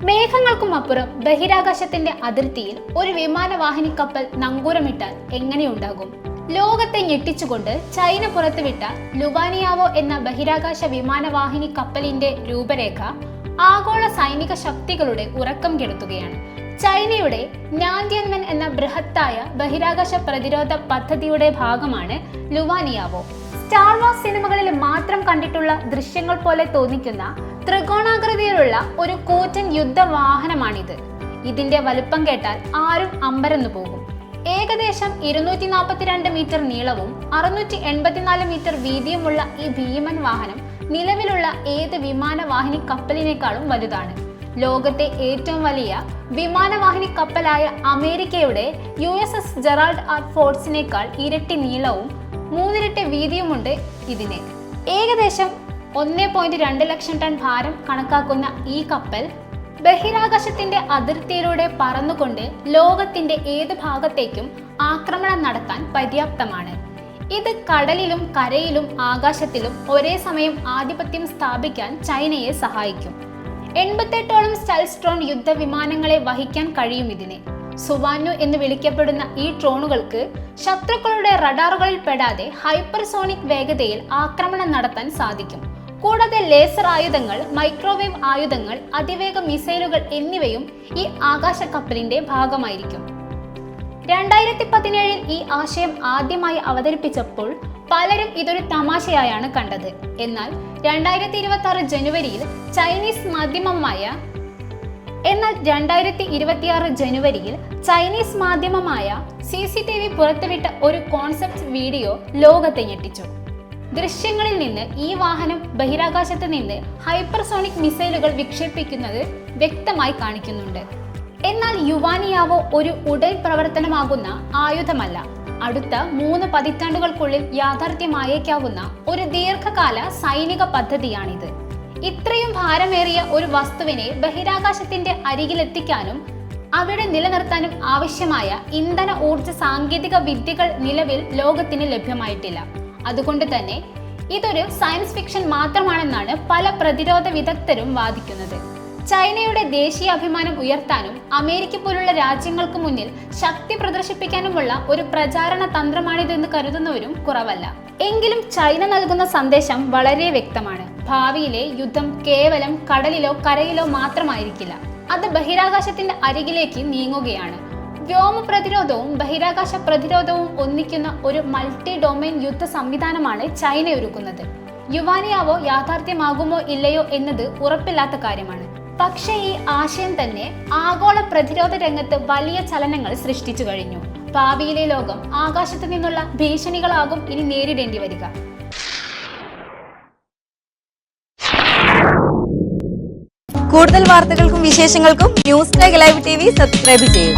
മേഘങ്ങൾക്കുമപ്പുറം ബഹിരാകാശത്തിന്റെ അതിർത്തിയിൽ ഒരു വിമാനവാഹിനി കപ്പൽ നങ്കൂരമിട്ടാൽ എങ്ങനെയുണ്ടാകും? ലോകത്തെ ഞെട്ടിച്ചുകൊണ്ട് ചൈന പുറത്തുവിട്ട ലുവാനിയാവോ എന്ന ബഹിരാകാശ വിമാനവാഹിനി കപ്പലിന്റെ രൂപരേഖ ആഗോള സൈനിക ശക്തികളുടെ ഉറക്കം കെടുത്തുകയാണ്. ചൈനയുടെ ന്യാൻതിയൻമെൻ എന്ന ബൃഹത്തായ ബഹിരാകാശ പ്രതിരോധ പദ്ധതിയുടെ ഭാഗമാണ് ലുവാനിയാവോ. സ്റ്റാർ വാർസ് സിനിമകളിൽ മാത്രം കണ്ടിട്ടുള്ള ദൃശ്യങ്ങൾ പോലെ തോന്നിക്കുന്ന ത്രികോണാകൃതിയിലുള്ള ഒരു കൂറ്റൻ യുദ്ധവാഹനമാണിത്. ഇതിന്റെ വലുപ്പം കേട്ടാൽ ആരും അമ്പരന്നു പോകും. ഏകദേശം 242 മീറ്റർ നീളവും 684 മീറ്റർ വീതിയുമുള്ള ഈ ഭീമൻ വാഹനം നിലവിലുള്ള ഏത് വിമാനവാഹിനി കപ്പലിനേക്കാളും വലുതാണ്. ലോകത്തെ ഏറ്റവും വലിയ വിമാനവാഹിനി കപ്പലായ അമേരിക്കയുടെ USS ജെറാൾഡ് ആർ ഫോർഡ്സിനേക്കാൾ ഇരട്ടി നീളവും 3 ഇരട്ടി വീതിയുമുണ്ട് ഇതിന്. ഏകദേശം 1.2 ലക്ഷം ടൺ ഭാരം കണക്കാക്കുന്ന ഈ കപ്പൽ ബഹിരാകാശത്തിന്റെ അതിർത്തിയിലൂടെ പറന്നുകൊണ്ട് ലോകത്തിന്റെ ഏത് ഭാഗത്തേക്കും ആക്രമണം നടത്താൻ പര്യാപ്തമാണ്. ഇത് കടലിലും കരയിലും ആകാശത്തിലും ഒരേ സമയം ആധിപത്യം സ്ഥാപിക്കാൻ ചൈനയെ സഹായിക്കും. 88ഓളം സ്റ്റെൽത്ത് യുദ്ധവിമാനങ്ങളെ വഹിക്കാൻ കഴിയും ഇതിന്. സുവാനു എന്ന് വിളിക്കപ്പെടുന്ന ഈ ഡ്രോണുകൾക്ക് ശത്രുക്കളുടെ റഡാറുകളിൽ പെടാതെ ഹൈപ്പർസോണിക് വേഗതയിൽ ആക്രമണം നടത്താൻ സാധിക്കും. കൂടാതെ ലേസർ ആയുധങ്ങൾ, മൈക്രോവേവ് ആയുധങ്ങൾ, അതിവേഗ മിസൈലുകൾ എന്നിവയും ഈ ആകാശ കപ്പലിന്റെ ഭാഗമായിരിക്കും. 2017 ഈ ആശയം ആദ്യമായി അവതരിപ്പിച്ചപ്പോൾ പലരും ഇതൊരു തമാശയായാണ് കണ്ടത്. എന്നാൽ 2026 ജനുവരിയിൽ ചൈനീസ് മാധ്യമമായ CCTV പുറത്തുവിട്ട ഒരു കോൺസെപ്റ്റ് വീഡിയോ ലോകത്തെ ഞെട്ടിച്ചു. ദൃശ്യങ്ങളിൽ നിന്ന് ഈ വാഹനം ബഹിരാകാശത്ത് നിന്ന് ഹൈപ്പർസോണിക് മിസൈലുകൾ വിക്ഷേപിക്കുന്നത് വ്യക്തമായി കാണിക്കുന്നുണ്ട്. എന്നാൽ യുവാനിയാവോ ഒരു ഉടൻ പ്രവർത്തനമാകുന്ന ആയുധമല്ല. അടുത്ത 3 പതിറ്റാണ്ടുകൾക്കുള്ളിൽ യാഥാർത്ഥ്യമായേക്കാവുന്ന ഒരു ദീർഘകാല സൈനിക പദ്ധതിയാണിത്. ഇത്രയും ഭാരമേറിയ ഒരു വസ്തുവിനെ ബഹിരാകാശത്തിന്റെ അരികിലെത്തിക്കാനും അവിടെ നിലനിർത്താനും ആവശ്യമായ ഇന്ധന ഊർജ സാങ്കേതിക വിദ്യകൾ നിലവിൽ ലോകത്തിന് ലഭ്യമായിട്ടില്ല. അതുകൊണ്ട് തന്നെ ഇതൊരു സയൻസ് ഫിക്ഷൻ മാത്രമാണെന്നാണ് പല പ്രതിരോധ വിദഗ്ധരും വാദിക്കുന്നത്. ചൈനയുടെ ദേശീയ അഭിമാനം ഉയർത്താനും അമേരിക്ക പോലുള്ള രാജ്യങ്ങൾക്ക് മുന്നിൽ ശക്തി പ്രദർശിപ്പിക്കാനുമുള്ള ഒരു പ്രചാരണ തന്ത്രമാണിതെന്ന് കരുതുന്നവരും കുറവല്ല. എങ്കിലും ചൈന നൽകുന്ന സന്ദേശം വളരെ വ്യക്തമാണ്. ഭാവിയിലെ യുദ്ധം കേവലം കടലിലോ കരയിലോ മാത്രമായിരിക്കില്ല. അത് ബഹിരാകാശത്തിന്റെ അരികിലേക്ക് നീങ്ങുകയാണ്. വ്യോമ പ്രതിരോധവും ബഹിരാകാശ പ്രതിരോധവും ഒന്നിക്കുന്ന ഒരു മൾട്ടി ഡൊമൈൻ യുദ്ധ സംവിധാനമാണ് ചൈന ഒരുക്കുന്നത്. യുവാനിയാവോ യാഥാർത്ഥ്യമാകുമോ ഇല്ലയോ എന്നത് ഉറപ്പില്ലാത്ത കാര്യമാണ്. പക്ഷേ ഈ ആശയം തന്നെ ആഗോള പ്രതിരോധ രംഗത്ത് വലിയ ചലനങ്ങൾ സൃഷ്ടിച്ചു കഴിഞ്ഞു. ഭാവിയിലെ ലോകം ആകാശത്ത് നിന്നുള്ള ഭീഷണികളാകും ഇനി നേരിടേണ്ടി വരിക. കൂടുതൽ വാർത്തകൾക്കും വിശേഷങ്ങൾക്കും ന്യൂസ് ലൈവ് TV സബ്സ്ക്രൈബ് ചെയ്യൂ.